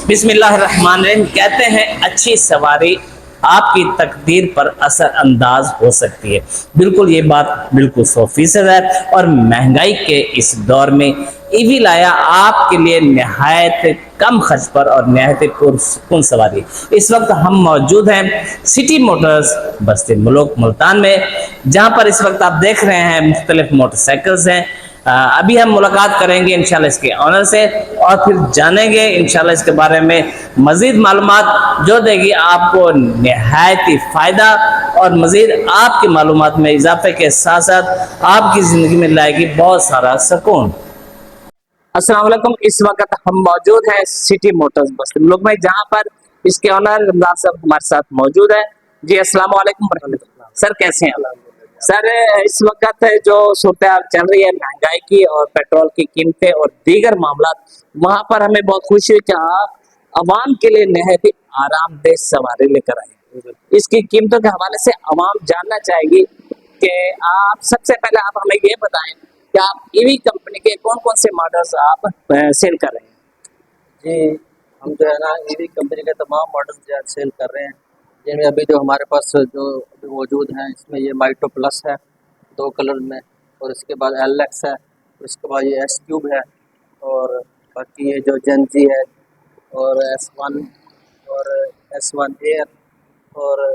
बिस्मिल्लाहिर्रहमानिर्रहीम। कहते हैं अच्छी सवारी आपकी तकदीर पर असर अंदाज हो सकती है। बिल्कुल ये बात बिल्कुल 100% है। और महंगाई के इस दौर में ईवी लाया आपके लिए नहायत कम खर्च पर और नहायत पुरसुकून सवारी। इस वक्त हम मौजूद हैं सिटी मोटर्स बस्ती मुल्क मुल्तान में, जहां पर इस वक्त आप देख रहे हैं मुख्तलिफ मोटरसाइकिल्स हैं। अभी हम मुलाकात करेंगे इंशाल्लाह इसके ऑनर से और फिर जानेंगे इंशाल्लाह इसके बारे में मजीद मालूमात जो देगी आपको निहायत ही फ़ायदा और मजीद आपकी मालूमात में इजाफे के साथ साथ आपकी ज़िंदगी में लाएगी बहुत सारा सुकून। अस्सलाम वालेकुम। इस वक्त हम मौजूद हैं सिटी मोटर्स बस्ती मुल्क में, जहां पर इसके ऑनर रमजान साहब हमारे साथ मौजूद है। जी अस्सलाम वालेकुम सर, कैसे हैं सर? इस वक्त जो सूरत चल रही है महंगाई की और पेट्रोल की कीमतें और दीगर मामला, वहां पर हमें बहुत खुशी हुई कि आप अवाम के लिए नहायत ही आरामदेह सवारी लेकर आए। इसकी कीमतों के हवाले से अवाम जानना चाहेगी कि आप सबसे पहले आप हमें ये बताएं कि आप ईवी कंपनी के कौन कौन से मॉडल्स आप सेल कर रहे हैं? जी, हम जो है ना ईवी कंपनी के तमाम मॉडल्स जो है सेल कर रहे हैं। जिनमें अभी जो हमारे पास जो अभी मौजूद हैं, इसमें ये माइटो प्लस है 2 कलर में, और इसके बाद एलएक्स है, और इसके बाद ये एस क्यूब है, और बाकी ये जो जेनजी है, और S1 और S1 एयर और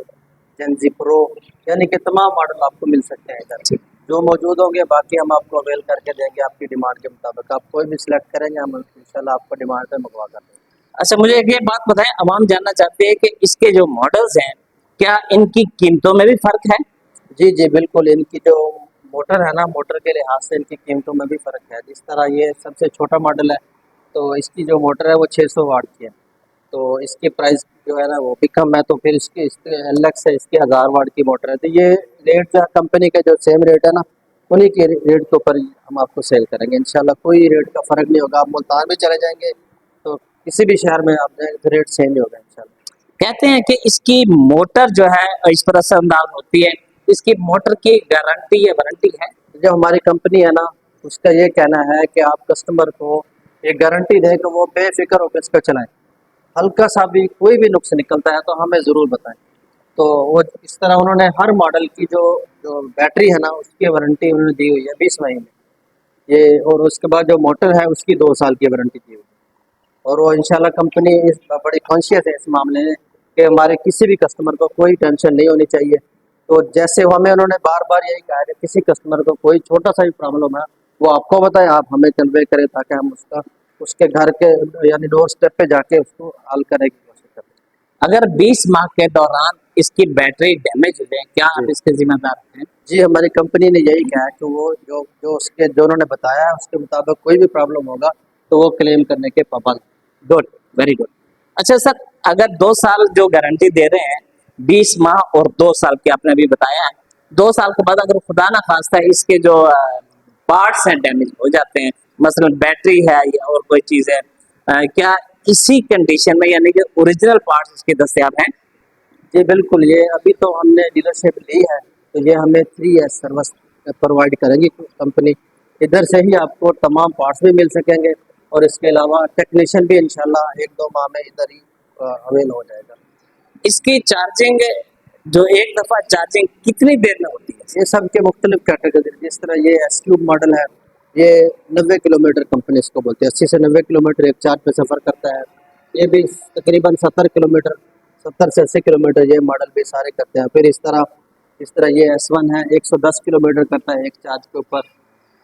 जेनजी प्रो, यानी कि तमाम मॉडल आपको मिल सकते हैं इधर जो मौजूद होंगे। बाकी हम आपको अवेल करके देंगे आपकी डिमांड के मुताबिक। आप कोई भी सिलेक्ट करेंगे, हम इंशाल्लाह आपको डिमांड पे मंगवा कर देंगे। अच्छा, मुझे एक ये बात बताएं, अवाम जानना चाहते हैं कि इसके जो मॉडल्स हैं क्या इनकी कीमतों में भी फर्क है? जी, जी, बिल्कुल। इनकी जो मोटर है ना, मोटर के लिहाज से इनकी कीमतों में भी फ़र्क है। जिस तरह ये सबसे छोटा मॉडल है, तो इसकी जो मोटर है वो 600 वाट की है, तो इसकी प्राइस जो है ना वो भी कम है। तो फिर इसकी एलएक्स है, इसकी 1000 वाट की मोटर है। तो ये रेट जो है कंपनी के जो सेम रेट है ना, उन्हीं के रेट के ऊपर ही हम आपको सेल करेंगे इंशाल्लाह। कोई रेट का फ़र्क नहीं होगा। आप मुल्तान में चले जाएंगे तो किसी भी शहर में आप जाएंगे तो रेट सेम ही होगा इंशाल्लाह। कहते हैं कि इसकी मोटर जो है इस पर असरअंदाज होती है, इसकी मोटर की गारंटी या वारंटी है? जो हमारी कंपनी है ना, उसका ये कहना है कि आप कस्टमर को एक गारंटी दें कि वो बेफिक्र होकर इसको चलाएं। हल्का सा भी कोई भी नुक्स निकलता है तो हमें ज़रूर बताएं। तो वो इस तरह उन्होंने हर मॉडल की जो जो बैटरी है ना, उसकी वारंटी उन्होंने दी हुई है 20 महीने ये, और उसके बाद जो मोटर है उसकी 2 साल की वारंटी दी हुई है। और वो इंशाल्लाह कंपनी इस बड़ी कॉन्शियस है इस मामले में कि हमारे किसी भी कस्टमर को कोई टेंशन नहीं होनी चाहिए। तो जैसे वो हमें उन्होंने बार बार यही कहा है कि किसी कस्टमर को कोई छोटा सा भी प्रॉब्लम है, वो आपको बताएं, आप हमें कन्वे करें, ताकि हम उसका उसके घर के यानी डोर स्टेप पे जाके उसको हल करने की कोशिश करें। अगर 20 माह के दौरान इसकी बैटरी डैमेज हो जाए, क्या जी, आप इसके जिम्मेदार हैं? जी, हमारी कंपनी ने यही कहा है कि वो जो जो उसके जो उन्होंने बताया है उसके मुताबिक कोई भी प्रॉब्लम होगा तो वो क्लेम करने के पाबंद। Good, very good. अच्छा सर, अगर 2 साल जो गारंटी दे रहे हैं, 20 माह और 2 साल की आपने अभी बताया है, 2 साल के बाद अगर खुदा ना खास्ता इसके जो पार्ट्स हैं डैमेज हो जाते हैं, मसलन बैटरी है या और कोई चीज़ है, क्या इसी कंडीशन में यानी कि ओरिजिनल पार्ट्स उसके दस्तयाब हैं? जी, बिल्कुल। ये अभी तो हमने डीलरशिप ली है, तो ये हमें 3S सर्विस प्रोवाइड करेगी कंपनी। इधर से ही आपको तमाम पार्ट्स भी मिल सकेंगे, और इसके अलावा टेक्नीशियन भी इंशाल्लाह 1-2 माह में इधर ही अवेल हो जाएगा। इसकी चार्जिंग जो एक दफ़ा चार्जिंग कितनी देर में होती है? ये सब के मुख्तलिफ कैटेगरी, जिस तरह ये एस क्यूब मॉडल है, ये 90 किलोमीटर कंपनी इसको बोलती है। 80 से 90 किलोमीटर एक चार्ज पे सफ़र करता है। ये भी तकरीबन 70 किलोमीटर, 70 से 80 किलोमीटर ये मॉडल भी सारे करते हैं। फिर इस तरह ये S1 है, 110 किलोमीटर करता है एक चार्ज के ऊपर।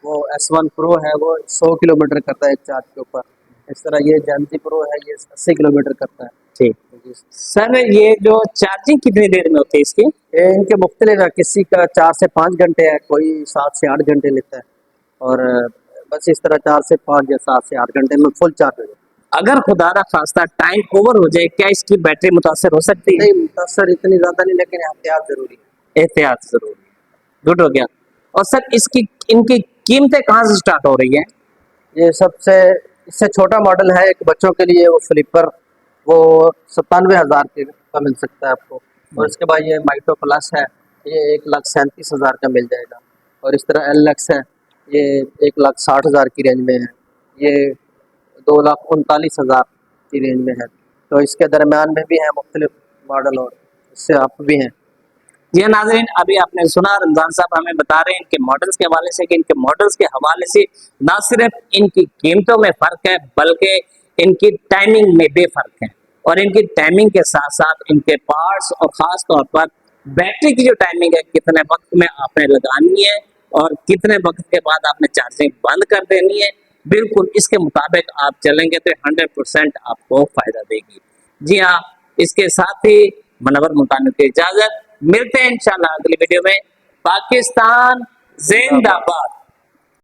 वो S1 प्रो है, वो 100 किलोमीटर करता है एक चार्ज के ऊपर। इस तरह ये जेनजी प्रो है, ये 80 किलोमीटर करता है। ठीक। जी। सर, ये जो चार्जिंग कितनी देर में होती है इसकी? ये इनके मुख्तलिफ है, किसी का 4 से 5 घंटे है, कोई 7 से 8 घंटे लेता है, और बस इस तरह 4 से 5 या 7 से 8 घंटे में फुल चार्ज हो जाता है। अगर खुदा ना खास्ता टाइम ओवर हो जाए, क्या इसकी बैटरी मुतासर हो सकती है? नहीं, मुतासर इतनी ज़्यादा नहीं, लेकिन एहतियात ज़रूरी है। एहतियात जरूरी है। गुड हो गया। और सर, इसकी इनकी कीमतें कहाँ से स्टार्ट हो रही हैं? ये सबसे इससे छोटा मॉडल है एक बच्चों के लिए, वो स्लीपर, वो 97,000 का मिल सकता है आपको। और इसके बाद ये माइटो प्लस है, ये 1,37,000 का मिल जाएगा। और इस तरह एलएक्स है, ये 1,60,000 की रेंज में है। ये 2,39,000 की रेंज में है। तो इसके दरमियान में भी हैं मुख्तलिफ मॉडल और इससे आप भी हैं। जी हाँ नाज़रीन, अभी आपने सुना रमजान साहब हमें बता रहे हैं इनके मॉडल्स के हवाले से कि इनके मॉडल्स के हवाले से ना सिर्फ इनकी कीमतों में फर्क है बल्कि इनकी टाइमिंग में भी फर्क है, और इनकी टाइमिंग के साथ साथ इनके पार्ट्स और खास तौर पर बैटरी की जो टाइमिंग है, कितने वक्त में आपने लगानी है और कितने वक्त के बाद आपने चार्जिंग बंद कर देनी है, बिल्कुल इसके मुताबिक आप चलेंगे तो 100% आपको फायदा देगी। जी हाँ, इसके साथ ही मनवर मुल्तानी की इजाजत, मिलते हैं इंशाल्लाह अगली वीडियो में। पाकिस्तान जिंदाबाद।